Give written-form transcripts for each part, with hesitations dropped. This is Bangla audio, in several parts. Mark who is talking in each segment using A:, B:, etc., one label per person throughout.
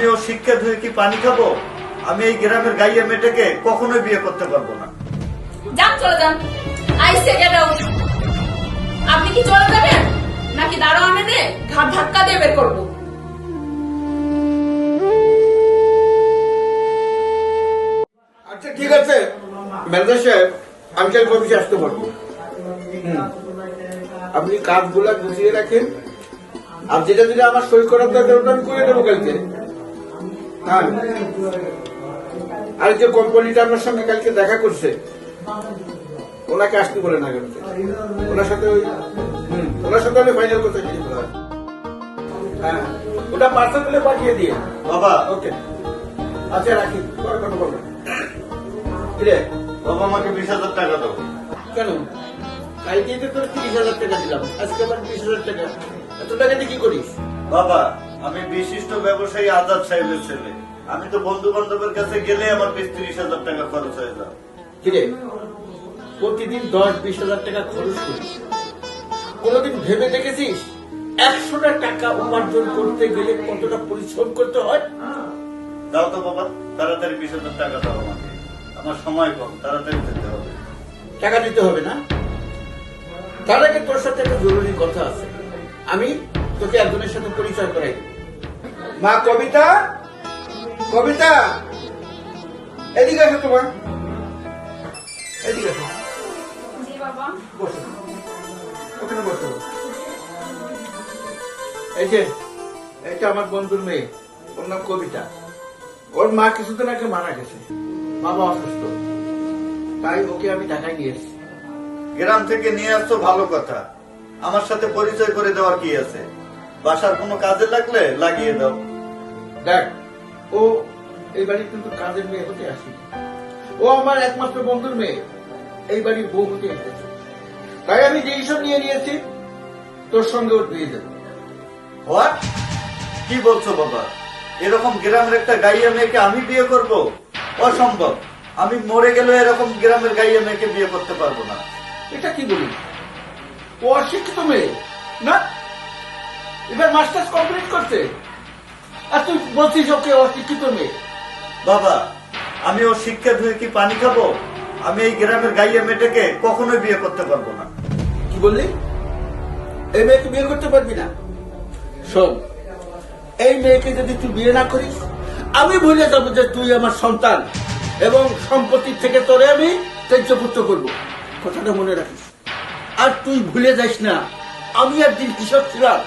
A: আমি ও শিক্ষা ধুয়ে কি পানি খাবো? আমি এই গ্রামের গাইয়া মেয়েটাকে কখনোই বিয়ে করতে পারবো না।
B: যান, চলে যান। আইসে গেল। আপনি কি চলে যাবেন নাকি দাঁড়াও এনে ঘাট ধাক্কা দিয়ে বের করবো?
C: আচ্ছা ঠিক আছে ম্যানেজার সাহেব, আমি কাল অফিসে আসতে পারবো। আপনি কাজগুলা গুছিয়ে রাখেন, আর যেটা যেটা আমার সই করার দরকার ওটা আমি করে দেবো কালকে। হ্যাঁ, আর যে কোম্পানিটা আপনার সঙ্গে কালকে দেখা করছে ওনাকে আসতে বলে না কালকে, ওনার সাথে আমি ফাইনাল করতে চাই। হ্যাঁ, ওটা পার্সেল করে পাঠিয়ে দিয়ে
A: বাবা,
C: ওকে। আচ্ছা রাখি, পরে কথা বলবো। কিরে
A: বাবা আমাকে 20,000 টাকা দাও।
C: কেন? কালকেই তো তোর 30,000 টাকা দিলাম, আজকে আবার 20,000 টাকা। এত টাকা দিয়ে কি করিস?
A: বাবা, আমি বিশিষ্ট ব্যবসায়ী আজাদ সাহেবের ছেলে। আমি তো বন্ধু বান্ধবের কাছে গেলে আমার 20-30,000 টাকা খরচ হয়ে যায়।
C: কিরে প্রতিদিন 10-20,000 টাকা খরচ করিস, কোনদিন ভেবে দেখেছিস 100টা টাকা উপার্জন করতে গেলে কতটা পরিশ্রম করতে হয়?
A: দাও তো বাবা, তাড়াতাড়ি 20,000 টাকা দাও আমাকে। আমার সময় কম, তাড়াতাড়ি যেতে হবে।
C: টাকা দিতে হবে না? তার আগে তোর সাথে একটা জরুরি কথা আছে, আমি তোকে একজনের সাথে পরিচয় করাই দেব। মা কবিতা, কবিতা এদিকে আসো, তোমার এদিকে আসো।
B: জি বাবা।
C: বসো, ওখানে বসো। এই যে এটা আমার বন্ধুর মেয়ে, ওর নাম কবিতা। ওর মা কিছুদিন আগে মারা গেছে, বাবা অসুস্থ, তাই ওকে আমি ঢাকায় নিয়ে এসেছি।
A: গ্রাম থেকে নিয়ে আসছো ভালো কথা, আমার সাথে পরিচয় করে দেওয়ার কি আছে? বাসার কোনো কাজে লাগলে লাগিয়ে দাও।
C: দেখ, ও এই বাড়ির কিন্তু কাজের মেয়ে হতে আসেনি, ও আমার একমাত্র বন্ধুর মেয়ে, এই বাড়ির বউ হতে এসেছে। তাই আমি ডিসিশন নিয়ে নিয়েছি তোর সঙ্গে ওর বিয়ে দেব।
A: হোয়াট? কি বলছো বাবা? এরকম গ্রামের একটা গাইয়া মেয়েকে আমি বিয়ে করব? অসম্ভব। আমি মরে গেলে এরকম গ্রামের গাইয়া মেয়েকে বিয়ে করতে পারবো না।
C: এটা কি বলি? ও অশিক্ষিত মেয়ে না, এবার মাস্টার্স কমপ্লিট করছে, আর তুই বলছিস ওকে অশিক্ষিত মেয়ে?
A: বাবা, আমি ও শিক্ষা ধুয়ে কি পানি খাবো? আমি এই গ্রামের গাইয়া মেয়েটাকে কখনোই বিয়ে করতে পারবো না।
C: কি বললি? এই মেয়েকে বিয়ে করতে পারবি না? শোন, এই মেয়েকে যদি তুই বিয়ে না করিস, আমি ভুলে যাবো যে তুই আমার সন্তান, এবং সম্পত্তির থেকে তোরে আমি ত্যায্যপুত্র করবো। কথাটা মনে রাখিস। আর তুই ভুলে যাস না, আমি একদিন কৃষক ছিলাম,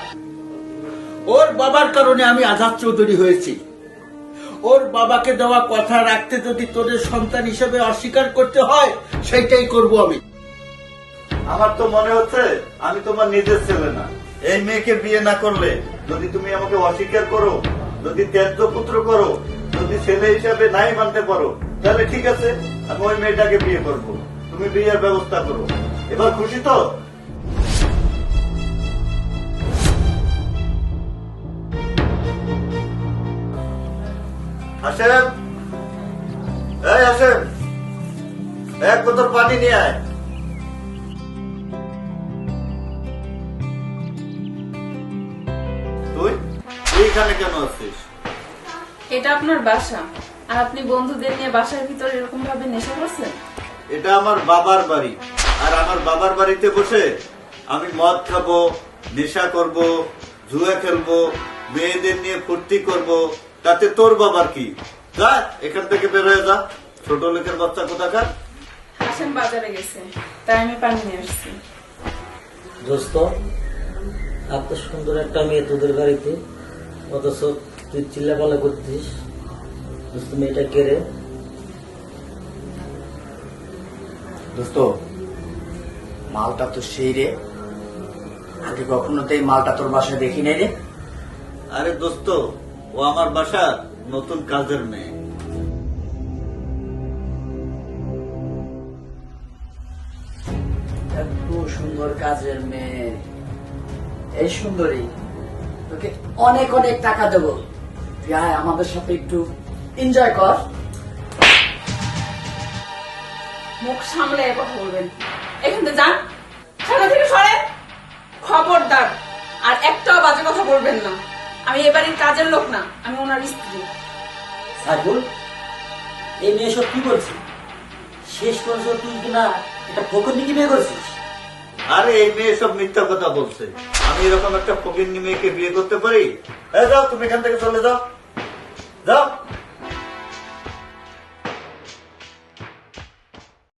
C: ওর বাবার কারণে আমি আজাদ চৌধুরী হয়েছি। ওর বাবাকে দেওয়া কথা রাখতে যদি তোদের সন্তান হিসেবে অস্বীকার করতে হয়, সেইটাই করব আমি।
A: আমার তো মনে হচ্ছে আমি তোমার নিজের ছেলে না। এই মেয়েকে বিয়ে না করলে, যদি তুমি আমাকে অস্বীকার করো, যদি ত্যায্য পুত্র করো, যদি ছেলে হিসাবে নাই মানতে পারো, তাহলে ঠিক আছে, আমি ওই মেয়েটাকে বিয়ে করব। তুমি বিয়ের ব্যবস্থা করো। এবার খুশি তো? হাসেম, এই হাসেম, এক বোতল পানি নিয়ে আয়। তুই এইখানে কেন আছিস?
B: এটা আপনার বাসা, আর আপনি বন্ধুদের নিয়ে বাসার ভিতরে এরকম ভাবে নেশা করছেন?
A: এটা আমার বাবার বাড়ি, আর আমার বাবার বাড়িতে বসে আমি মদ খাবো, নেশা করব, জুয়া খেলবো, মেয়েদের নিয়ে ফুর্তি করব, তাতে তোর বাবার কি? যা এখান থেকে বের হয়ে যা, ছোট লোকের বাচ্চা কোথাকার।
B: হাসেম বাজারে গেছে, তাই আমি পানি নিয়ে আসছি।
D: দোস্ত, এত সুন্দর একটা মেয়ে তোদের বাড়িতে, অথচ তুই চিল্লাপাল্লা করতিস। দোস্ত, মেয়েটা কে রে?
E: দোস্ত, মালটা তো সেই রে, আগে কখনো তো এই মালটা তোর বাসায় দেখি নাই রে।
A: আরে দোস্ত, ও আমার বাসার নতুন কাজের মেয়ে।
E: এত সুন্দর কাজের মেয়ে, এই সুন্দরী, তোকে অনেক অনেক টাকা দেবো, তুই আয় আমাদের সাথে একটু এনজয় কর।
B: মুখ সামলে কথা বলবেন, এখান থেকে যান, সামনে থেকে সরে। খবরদার আর একটাও বাজে কথা বলবেন না। আমি এ বাড়ির কাজের লোক না, আমি ওনার স্ত্রী।
D: সাইফুল, এই মেয়ে সব কি বলছি? শেষ করছো তুই কিনা এটা ফকরনিকে বিয়ে করছিস?
A: আরে এই মেয়ে সব মিথ্যা কথা বলছে। আমি এরকম একটা ফকিন্নি মেয়েকে বিয়ে করতে পারি? যাও তুমি এখান থেকে চলে যাও, যাও।